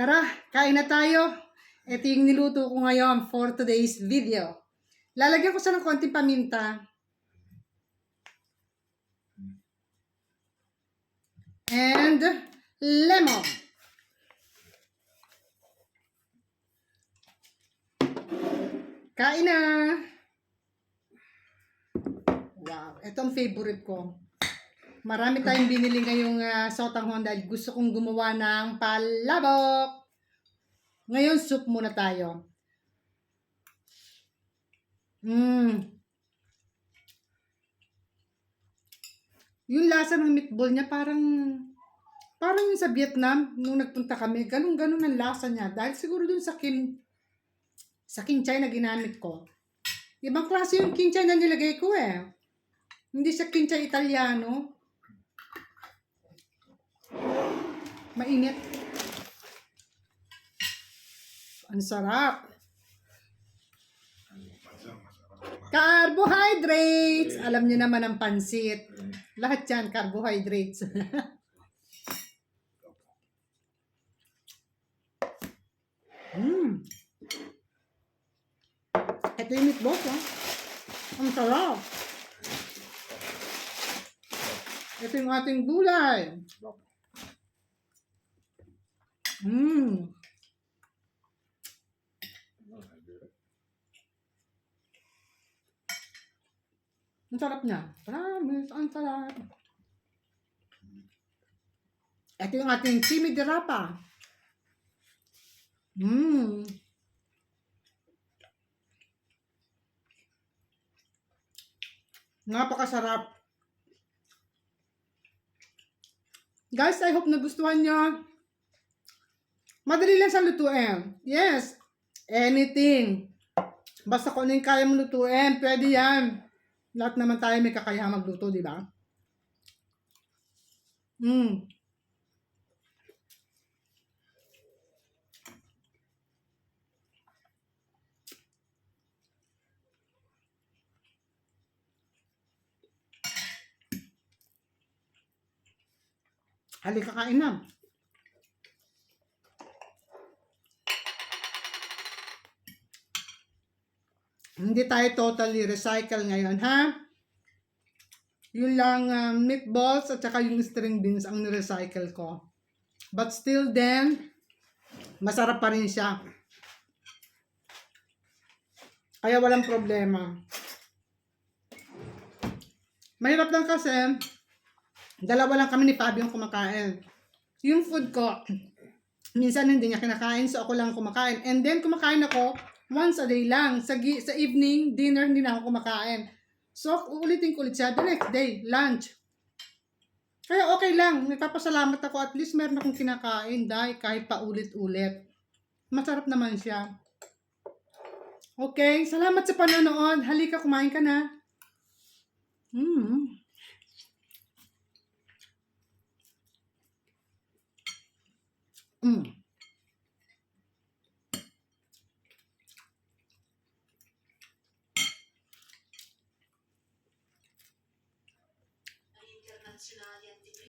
Tara, kain na tayo. Ito yung niluto ko ngayon for today's video. Lalagyan ko sa ng konting paminta. And lemon. Kain na. Wow, ito ang favorite ko. Marami tayong binili ngayong sotanghon dahil gusto kong gumawa ng palabok. Ngayon, soup muna tayo. Yung lasa ng meatball niya parang yung sa Vietnam nung nagpunta kami. Ganun ang lasa niya. Dahil siguro dun sa kinchay na ginamit ko. Ibang klase yung kinchay na nilagay ko eh. Hindi siya kinchay Italiano. Mainit. Ang sarap. Carbohydrates! Alam niyo naman ang pansit. Lahat yan, carbohydrates. Ito yung meatballs, ha? Ang sarap. Ito yung ating gulay. Ang sarap niya. Promise, ang sarap. Ito yung ating chimi de rapa. Napakasarap. Guys, I hope nagustuhan nyo. Madali lang sa lutuin. Yes, anything. Basta kung ano yung kaya mo lutuin, pwede yan. Lahat naman tayo may kakayahan magluto, di ba? Halika, kain na. Hindi tayo totally recycle ngayon, ha? Yun lang meatballs at saka yung string beans ang nirecycle ko. But still then, masarap pa rin siya. Kaya walang problema. Mahirap lang kasi, dalawa lang kami ni Fabio ang kumakain. Yung food ko, minsan hindi niya kinakain, so ako lang kumakain. And then kumakain ako once a day lang. Sa evening, dinner, hindi na ako kumakain. So, uulitin ko ulit siya. The next day, lunch. Kaya okay lang. Nagpapasalamat ako. At least meron akong kinakain dahil kahit paulit-ulit. Masarap naman siya. Okay, salamat sa panonood. Halika, kumain ka na.